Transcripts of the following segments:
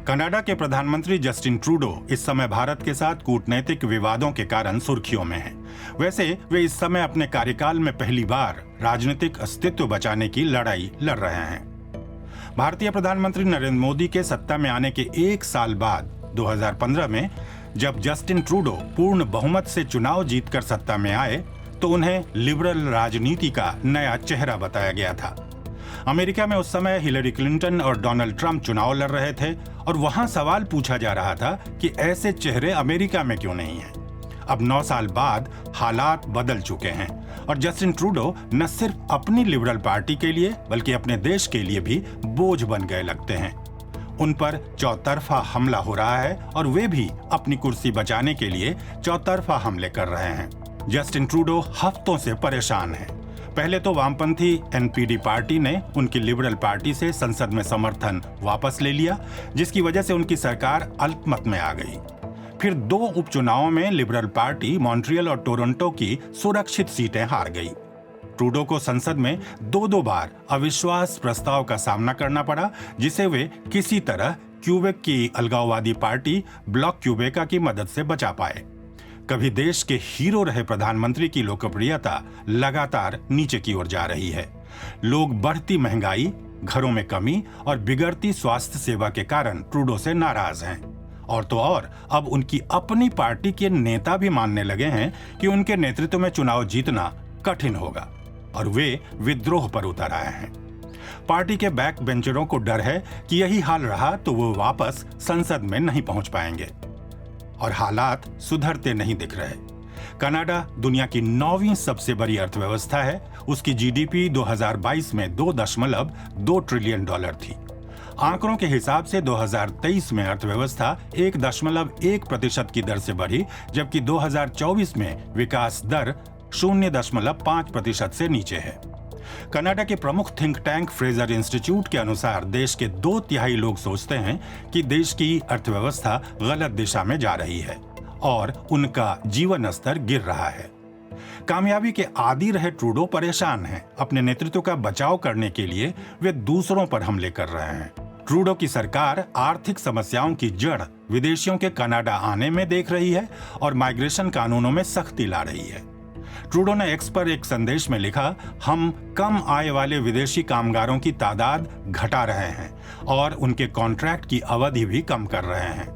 Canada के प्रधानमंत्री Justin Trudeau इस समय भारत के साथ कूटनैतिक विवादों के कारण सुर्खियों में हैं। वैसे वे इस समय अपने कार्यकाल में पहली बार राजनीतिक अस्तित्व बचाने की लड़ाई लड़ रहे हैं। भारतीय प्रधानमंत्री नरेंद्र मोदी के सत्ता में आने के एक साल बाद 2015 में जब जस्टिन ट्रूडो पूर्ण बहुमत से चुनाव जीतकर सत्ता में आए तो उन्हें लिबरल राजनीति का नया चेहरा बताया गया था। अमेरिका में उस समय हिलरी क्लिंटन और डोनाल्ड ट्रंप चुनाव लड़ रहे थे और वहां सवाल पूछा जा रहा था कि ऐसे चेहरे अमेरिका में क्यों नहीं हैं। अब 9 साल बाद हालात बदल चुके हैं और जस्टिन ट्रूडो न सिर्फ अपनी लिबरल पार्टी के लिए बल्कि अपने देश के लिए भी बोझ बन गए लगते हैं। उन पर चौतरफा हमला हो रहा है और वे भी अपनी कुर्सी बचाने के लिए चौतरफा हमले कर रहे हैं। जस्टिन ट्रूडो हफ्तों से परेशान हैं। पहले तो वामपंथी एनपीडी पार्टी ने उनकी लिबरल पार्टी से संसद में समर्थन वापस ले लिया, जिसकी वजह से उनकी सरकार अल्पमत में आ गई। फिर 2 उपचुनावों में लिबरल पार्टी मॉन्ट्रियल और टोरंटो की सुरक्षित सीटें हार गई। ट्रूडो को संसद में 2 बार अविश्वास प्रस्ताव का सामना करना पड़ा, जिसे वे किसी तरह क्यूबेक की अलगाववादी पार्टी ब्लॉक क्यूबेका की मदद से बचा पाए। कभी देश के हीरो रहे प्रधानमंत्री की लोकप्रियता लगातार नीचे की ओर जा रही है। लोग बढ़ती महंगाई, घरों में कमी और बिगड़ती स्वास्थ्य सेवा के कारण ट्रूडो से नाराज हैं। और तो और अब उनकी अपनी पार्टी के नेता भी मानने लगे हैं कि उनके नेतृत्व में चुनाव जीतना कठिन होगा और वे विद्रोह पर उतर आए हैं। पार्टी के बैक बेंचरों को डर है कि यही हाल रहा तो वो वापस संसद में नहीं पहुंच पाएंगे और हालात सुधरते नहीं दिख रहे। कनाडा दुनिया की 9वीं सबसे बड़ी अर्थव्यवस्था है। उसकी जीडीपी 2022 में $2.2 ट्रिलियन थी। आंकड़ों के हिसाब से 2023 में अर्थव्यवस्था 1.1% की दर से बढ़ी, जबकि 2024 में विकास दर 0.5% से नीचे है। कनाडा के प्रमुख थिंक टैंक फ्रेजर इंस्टीट्यूट के अनुसार देश के 2/3 लोग सोचते हैं कि देश की अर्थव्यवस्था गलत दिशा में जा रही है और उनका जीवन स्तर गिर रहा है। कामयाबी के आदी रहे ट्रूडो परेशान हैं। अपने नेतृत्व का बचाव करने के लिए वे दूसरों पर हमले कर रहे हैं। ट्रूडो की सरकार आर्थिक समस्याओं की जड़ विदेशियों के कनाडा आने में देख रही है और माइग्रेशन कानूनों में सख्ती ला रही है। ट्रूडो ने एक्स पर एक संदेश में लिखा, हम कम आय वाले विदेशी कामगारों की तादाद घटा रहे हैं और उनके कॉन्ट्रैक्ट की अवधि भी कम कर रहे हैं।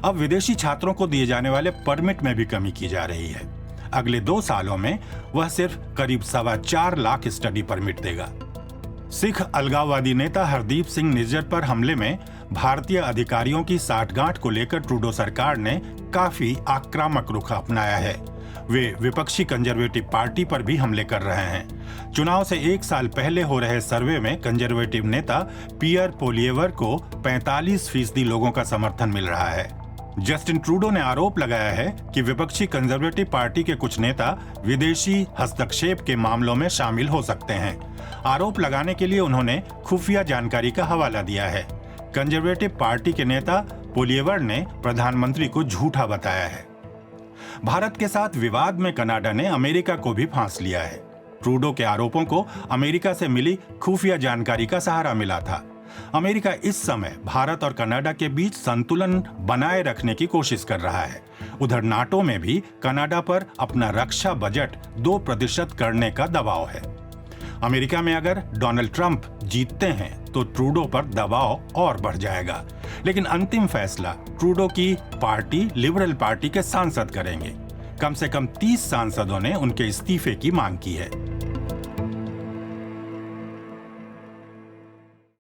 अब विदेशी छात्रों को दिए जाने वाले परमिट में भी कमी की जा रही है। अगले 2 सालों में वह सिर्फ करीब 4.25 लाख स्टडी परमिट देगा। सिख अलगाववादी नेता हरदीप सिंह निज्जर पर हमले में भारतीय अधिकारियों की साठगांठ को लेकर ट्रूडो सरकार ने काफी आक्रामक रुख अपनाया है। वे विपक्षी कंजर्वेटिव पार्टी पर भी हमले कर रहे हैं। चुनाव से 1 साल पहले हो रहे सर्वे में कंजर्वेटिव नेता पियर पोलिएवर को 45% लोगों का समर्थन मिल रहा है। जस्टिन ट्रूडो ने आरोप लगाया है कि विपक्षी कंजर्वेटिव पार्टी के कुछ नेता विदेशी हस्तक्षेप के मामलों में शामिल हो सकते हैं। आरोप लगाने के लिए उन्होंने खुफिया जानकारी का हवाला दिया है। कंजर्वेटिव पार्टी के नेता पोलिएवर ने प्रधानमंत्री को झूठा बताया है। भारत के साथ विवाद में कनाडा ने अमेरिका को भी फांस लिया है। ट्रूडो के आरोपों को अमेरिका से मिली खुफिया जानकारी का सहारा मिला था। अमेरिका इस समय भारत और कनाडा के बीच संतुलन बनाए रखने की कोशिश कर रहा है। उधर नाटो में भी कनाडा पर अपना रक्षा बजट 2% करने का दबाव है। अमेरिका में अगर डोनाल्ड ट्रंप जीतते हैं तो ट्रूडो पर दबाव और बढ़ जाएगा, लेकिन अंतिम फैसला ट्रूडो की पार्टी लिबरल पार्टी के सांसद करेंगे। कम से कम 30 सांसदों ने उनके इस्तीफे की मांग की है।